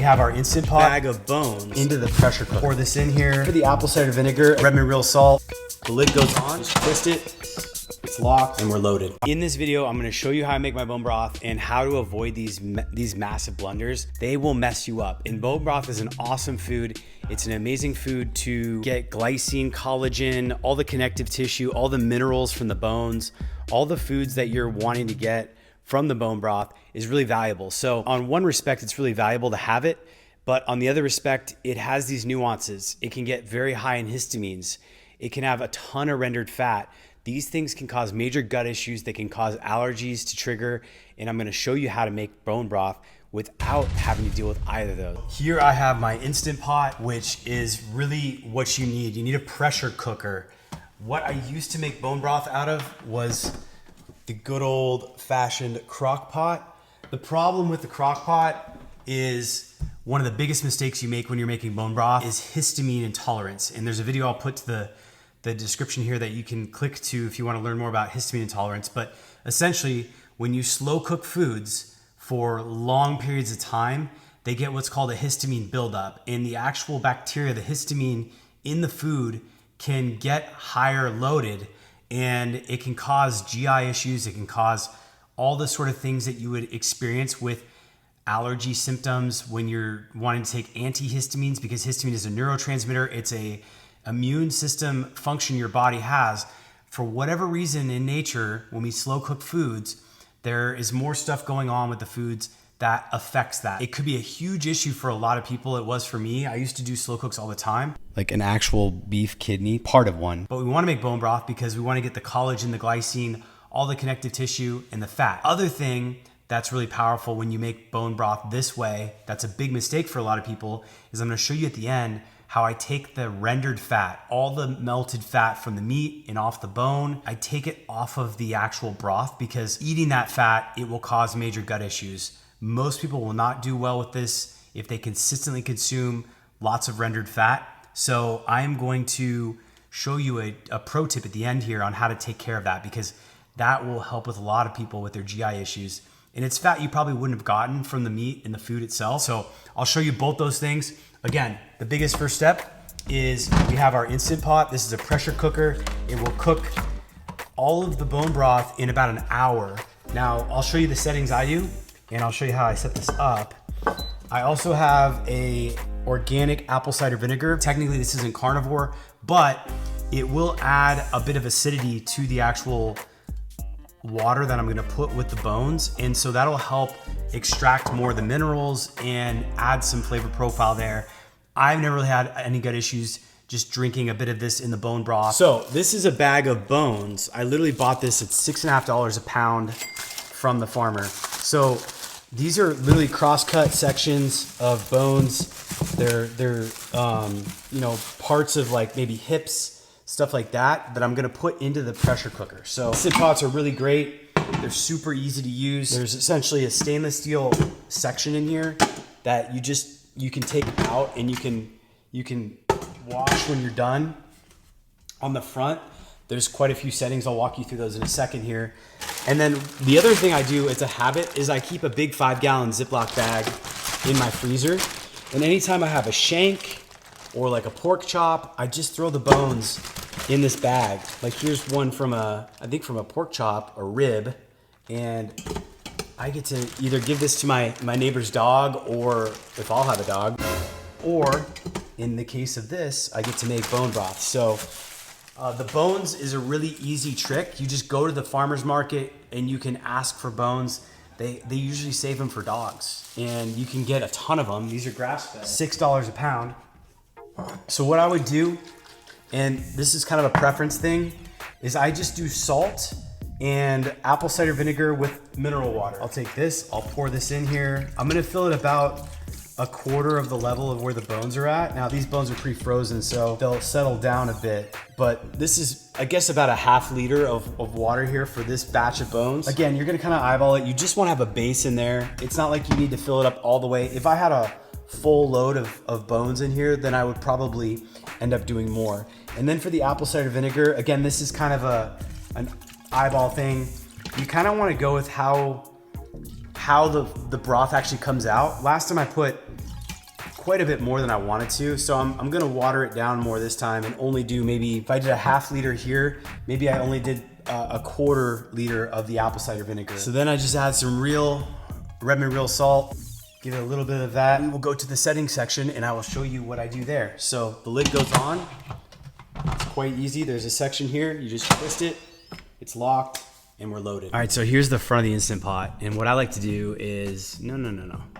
We have our Instant Pot bag of bones into the pressure cooker. Pour this in here. For the apple cider vinegar, Redmond real salt. The lid goes on, Just twist it. It's locked and we're loaded. In this video, I'm gonna show you how I make my bone broth and how to avoid these massive blunders. They will mess you up. And bone broth is an awesome food. It's an amazing food to get glycine, collagen, all the connective tissue, all the minerals from the bones, all the foods that you're wanting to get from the bone broth is really valuable. So on one respect, it's really valuable to have it, but on the other respect, it has these nuances. It can get very high in histamines. It can have a ton of rendered fat. These things can cause major gut issues. They can cause allergies to trigger. And I'm gonna show you how to make bone broth without having to deal with either of those. Here I have my Instant Pot, which is really what you need. You need a pressure cooker. What I used to make bone broth out of was the good old fashioned crock pot. The problem with the crock pot is one of the biggest mistakes you make when you're making bone broth is histamine intolerance. And there's a video I'll put to the description here that you can click to if you want to learn more about histamine intolerance. But essentially, when you slow cook foods for long periods of time, they get what's called a histamine buildup. And the actual bacteria, the histamine in the food, can get higher loaded, and it can cause GI issues. It can cause all the sort of things that you would experience with allergy symptoms when you're wanting to take antihistamines, because histamine is a neurotransmitter. It's a immune system function your body has. For whatever reason in nature, when we slow cook foods, there is more stuff going on with the foods that affects that. It could be a huge issue for a lot of people. It was for me. I used to do slow cooks all the time. Like an actual beef kidney, part of one. But we want to make bone broth because we want to get the collagen, the glycine, all the connective tissue, and the fat. Other thing that's really powerful when you make bone broth this way, that's a big mistake for a lot of people, is I'm going to show you at the end how I take the rendered fat, all the melted fat from the meat and off the bone. I take it off of the actual broth because eating that fat, it will cause major gut issues. Most people will not do well with this if they consistently consume lots of rendered fat. So I am going to show you a pro tip at the end here on how to take care of that, because that will help with a lot of people with their GI issues. And it's fat you probably wouldn't have gotten from the meat and the food itself. So I'll show you both those things. Again, the biggest first step is we have our Instant Pot. This is a pressure cooker. It will cook all of the bone broth in about an hour. Now, I'll show you the settings I do, and I'll show you how I set this up. I also have a organic apple cider vinegar. Technically, this isn't carnivore, but it will add a bit of acidity to the actual water that I'm gonna put with the bones. And so that'll help extract more of the minerals and add some flavor profile there. I've never really had any gut issues just drinking a bit of this in the bone broth. So this is a bag of bones. I literally bought this at $6.50 a pound from the farmer. So these are literally cross-cut sections of bones. They're you know, parts of like maybe hips, stuff like that I'm gonna put into the pressure cooker. So Instant Pots are really great. They're super easy to use. There's essentially a stainless steel section in here that you can take out and you can wash when you're done. On the front, there's quite a few settings. I'll walk you through those in a second here. And then the other thing I do, it's a habit, is I keep a big 5-gallon Ziploc bag in my freezer. And anytime I have a shank or like a pork chop, I just throw the bones in this bag. Like here's one from I think from a pork chop, a rib. And I get to either give this to my neighbor's dog, or if I'll have a dog, or in the case of this, I get to make bone broth. So the bones is a really easy trick. You just go to the farmer's market and you can ask for bones. They usually save them for dogs, and you can get a ton of them. These are grass-fed, $6 a pound. So what I would do, and this is kind of a preference thing, is I just do salt and apple cider vinegar with mineral water. I'll take this, I'll pour this in here. I'm gonna fill it about a quarter of the level of where the bones are at. Now these bones are pre-frozen, so they'll settle down a bit, but this is, I guess, about a half liter of water here for this batch of bones. Again, you're gonna kind of eyeball it. You just wanna have a base in there. It's not like you need to fill it up all the way. If I had a full load of bones in here, then I would probably end up doing more. And then for the apple cider vinegar, again, this is kind of an eyeball thing. You kind of want to go with how the broth actually comes out. Last time I put quite a bit more than I wanted to. So I'm gonna water it down more this time and only do maybe, if I did a half liter here, maybe I only did a quarter liter of the apple cider vinegar. So then I just add some real Redmond real salt, give it a little bit of that. And we'll go to the settings section and I will show you what I do there. So the lid goes on. It's quite easy. There's a section here. You just twist it. It's locked and we're loaded. All right, so here's the front of the Instant Pot. And what I like to do is, no.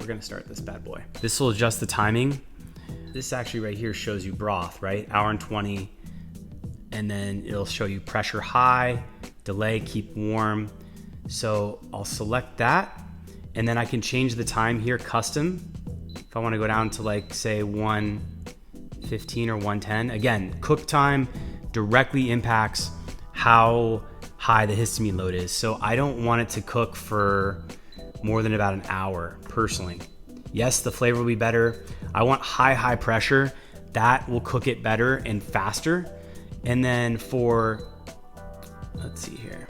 We're gonna start this bad boy. This will adjust the timing. This actually right here shows you broth, right? Hour and 20. And then it'll show you pressure high, delay, keep warm. So I'll select that. And then I can change the time here custom. If I wanna go down to like say 1:15 or 1:10. Again, cook time directly impacts how high the histamine load is. So I don't want it to cook for more than about an hour personally. Yes, the flavor will be better. I want high pressure. That will cook it better and faster. And then for, let's see here.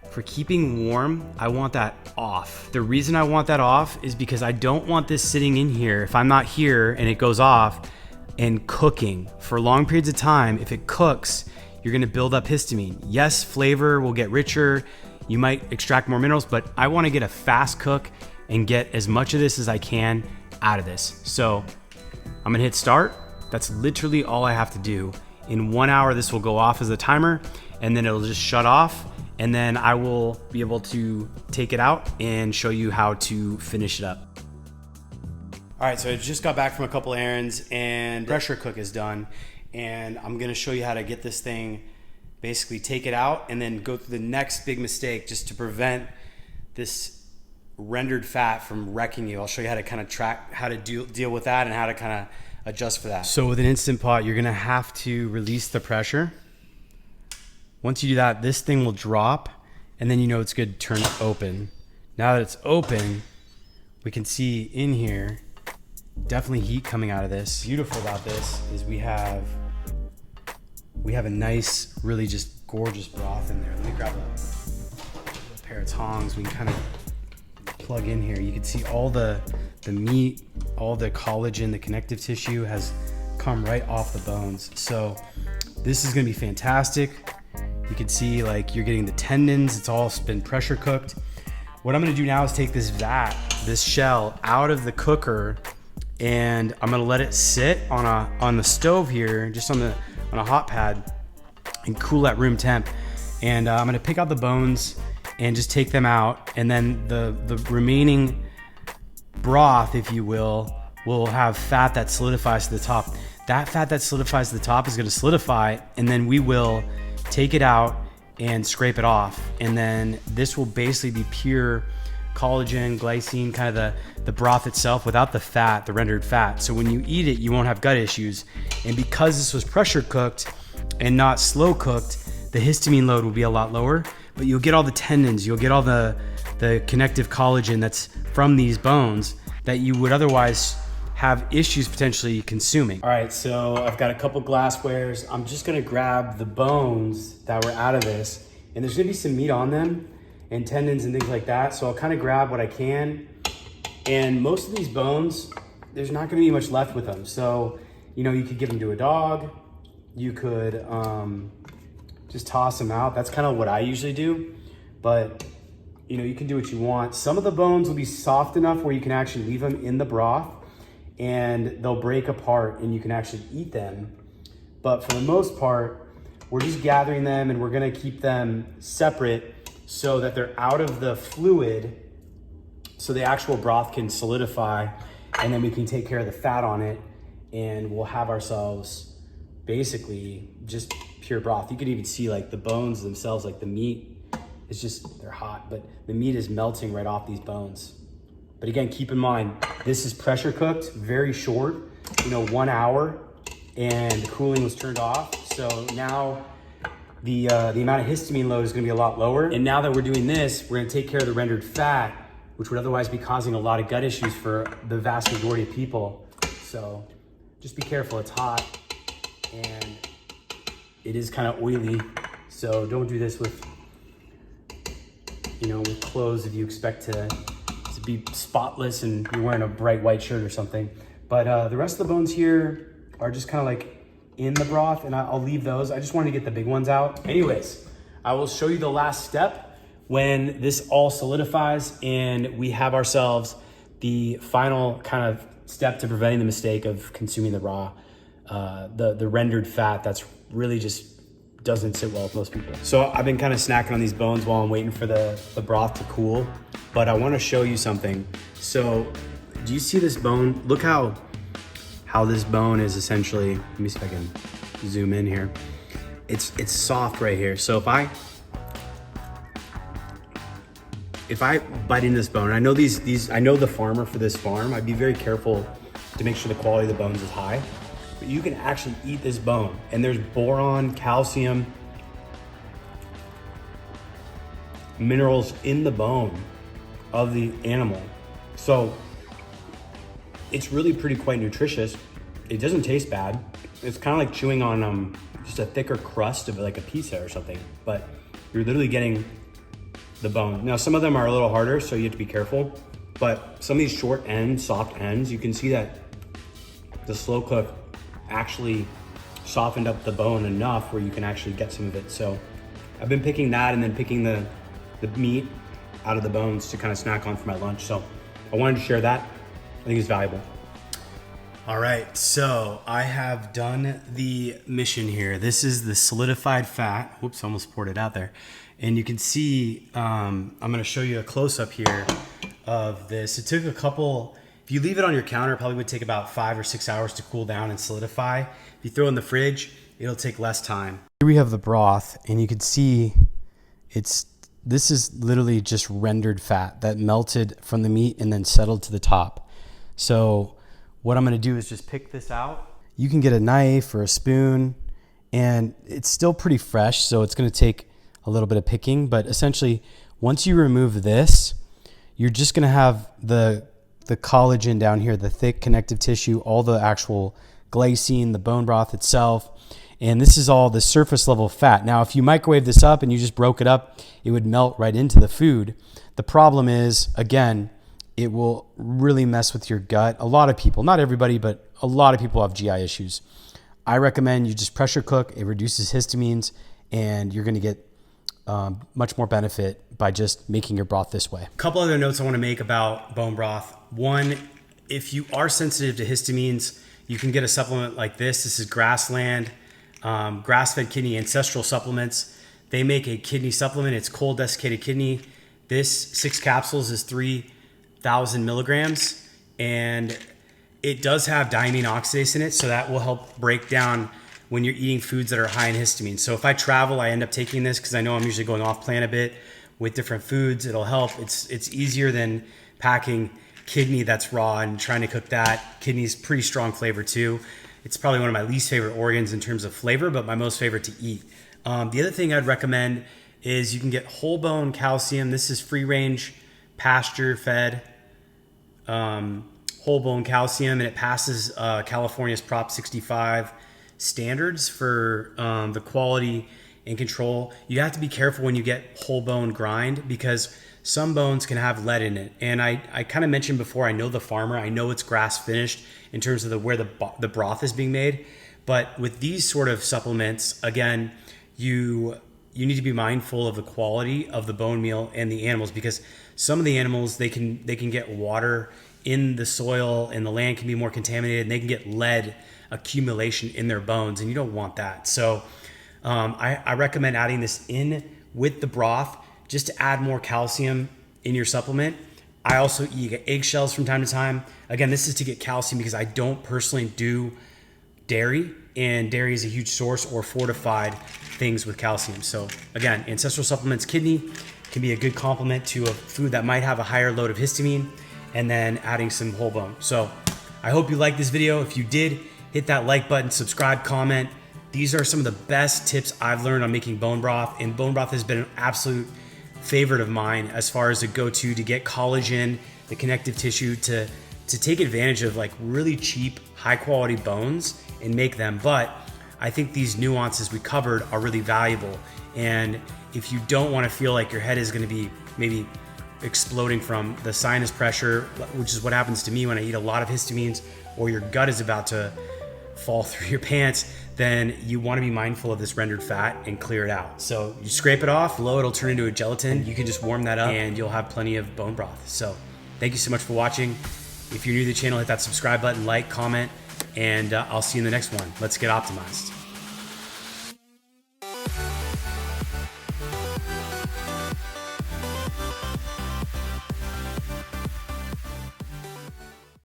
For keeping warm, I want that off. The reason I want that off is because I don't want this sitting in here. If I'm not here and it goes off and cooking for long periods of time, if it cooks, you're gonna build up histamine. Yes, flavor will get richer. You might extract more minerals, but I wanna get a fast cook and get as much of this as I can out of this. So I'm gonna hit start. That's literally all I have to do. In 1 hour, this will go off as a timer and then it'll just shut off. And then I will be able to take it out and show you how to finish it up. All right, so I just got back from a couple errands and pressure cook is done. And I'm gonna show you how to get this thing, basically take it out and then go through the next big mistake just to prevent this rendered fat from wrecking you. I'll show you how to kind of track, how to deal with that and how to kind of adjust for that. So with an Instant Pot, you're gonna have to release the pressure. Once you do that, this thing will drop and then you know it's good to turn it open. Now that it's open, we can see in here, definitely heat coming out of this. Beautiful about this is we have a nice, really just gorgeous broth in there. Let me grab a pair of tongs. We can kind of plug in here. You can see all the meat, all the collagen, the connective tissue has come right off the bones. So this is gonna be fantastic. You can see like you're getting the tendons, it's all been pressure cooked. What I'm gonna do now is take this vat, this shell out of the cooker and I'm gonna let it sit on the stove here, just on a hot pad and cool at room temp. And I'm gonna pick out the bones and just take them out. And then the remaining broth, if you will have fat that solidifies to the top. That fat that solidifies to the top is gonna solidify and then we will take it out and scrape it off. And then this will basically be pure collagen, glycine, kind of the broth itself without the fat, the rendered fat. So when you eat it, you won't have gut issues. And because this was pressure cooked and not slow cooked, the histamine load will be a lot lower, but you'll get all the tendons, you'll get all the connective collagen that's from these bones that you would otherwise have issues potentially consuming. All right, so I've got a couple glasswares. I'm just gonna grab the bones that were out of this, and there's gonna be some meat on them and tendons and things like that. So I'll kind of grab what I can. And most of these bones, there's not gonna be much left with them. So, you know, you could give them to a dog. You could just toss them out. That's kind of what I usually do. But, you know, you can do what you want. Some of the bones will be soft enough where you can actually leave them in the broth and they'll break apart and you can actually eat them. But for the most part, we're just gathering them and we're gonna keep them separate so that they're out of the fluid so the actual broth can solidify and then we can take care of the fat on it and we'll have ourselves basically just pure broth. You could even see like the bones themselves, like the meat is just, they're hot, but the meat is melting right off these bones. But again, keep in mind, this is pressure cooked, very short, 1 hour, and the cooling was turned off. So now the amount of histamine load is gonna be a lot lower. And now that we're doing this, we're gonna take care of the rendered fat, which would otherwise be causing a lot of gut issues for the vast majority of people. So just be careful, it's hot and it is kind of oily. So don't do this with, with clothes if you expect to be spotless and you're wearing a bright white shirt or something. But the rest of the bones here are just kind of like in the broth, and I'll leave those. I just wanted to get the big ones out. Anyways, I will show you the last step when this all solidifies and we have ourselves the final kind of step to preventing the mistake of consuming the raw, the rendered fat that's really just doesn't sit well with most people. So I've been kind of snacking on these bones while I'm waiting for the broth to cool, but I want to show you something. So do you see this bone? Look how this bone is essentially, let me see if I can zoom in here. It's soft right here. So if I bite in this bone, I know I know the farmer for this farm, I'd be very careful to make sure the quality of the bones is high. But you can actually eat this bone, and there's boron, calcium, minerals in the bone of the animal. So it's really pretty quite nutritious. It doesn't taste bad. It's kind of like chewing on just a thicker crust of like a pizza or something, but you're literally getting the bone. Now, some of them are a little harder, so you have to be careful, but some of these short ends, soft ends, you can see that the slow cook actually softened up the bone enough where you can actually get some of it. So I've been picking that and then picking the meat out of the bones to kind of snack on for my lunch. So I wanted to share that. I think it's valuable. All right, so I have done the mission here. This is the solidified fat. Whoops, almost poured it out there. And you can see, I'm gonna show you a close-up here of this. It took a couple, if you leave it on your counter, it probably would take about 5 or 6 hours to cool down and solidify. If you throw it in the fridge, it'll take less time. Here we have the broth, and you can see this is literally just rendered fat that melted from the meat and then settled to the top. So what I'm gonna do is just pick this out. You can get a knife or a spoon, and it's still pretty fresh, so it's gonna take a little bit of picking, but essentially once you remove this, you're just gonna have the collagen down here, the thick connective tissue, all the actual glycine, the bone broth itself, and this is all the surface level fat. Now, if you microwave this up and you just broke it up, it would melt right into the food. The problem is, again, it will really mess with your gut. A lot of people, not everybody, but a lot of people have GI issues. I recommend you just pressure cook. It reduces histamines, and you're gonna get much more benefit by just making your broth this way. A couple other notes I want to make about bone broth. One, if you are sensitive to histamines, you can get a supplement like this. This is Grassland, grass-fed kidney ancestral supplements. They make a kidney supplement. It's cold desiccated kidney. This 6 capsules is 3,000 milligrams, and it does have diamine oxidase in it, so that will help break down when you're eating foods that are high in histamine. So if I travel, I end up taking this because I know I'm usually going off plan a bit with different foods. It'll help. It's easier than packing kidney that's raw and trying to cook that. Kidney's pretty strong flavor too. It's probably one of my least favorite organs in terms of flavor, but my most favorite to eat. The other thing I'd recommend is you can get whole bone calcium. This is free range, pasture fed whole bone calcium, and it passes California's Prop 65 standards for the quality and control. You have to be careful when you get whole bone grind because some bones can have lead in it. And I kind of mentioned before, I know the farmer, I know it's grass finished in terms of where the broth is being made. But with these sort of supplements, again, you need to be mindful of the quality of the bone meal and the animals, because some of the animals, they can get water in the soil and the land can be more contaminated, and they can get lead accumulation in their bones, and you don't want that. So I recommend adding this in with the broth just to add more calcium in your supplement. I also eat eggshells from time to time. Again, this is to get calcium because I don't personally do dairy, and dairy is a huge source, or fortified things with calcium. So again, ancestral supplements kidney can be a good complement to a food that might have a higher load of histamine, and then adding some whole bone. So I hope you liked this video. If you did, hit that like button, subscribe, comment. These are some of the best tips I've learned on making bone broth, and bone broth has been an absolute favorite of mine as far as a go-to to get collagen, the connective tissue, to take advantage of like really cheap, high quality bones and make them. But I think these nuances we covered are really valuable. And if you don't want to feel like your head is going to be maybe exploding from the sinus pressure, which is what happens to me when I eat a lot of histamines, or your gut is about to fall through your pants, then you want to be mindful of this rendered fat and clear it out. So you scrape it off, low, it'll turn into a gelatin. You can just warm that up and you'll have plenty of bone broth. So thank you so much for watching. If you're new to the channel, hit that subscribe button, like, comment, and I'll see you in the next one. Let's get optimized.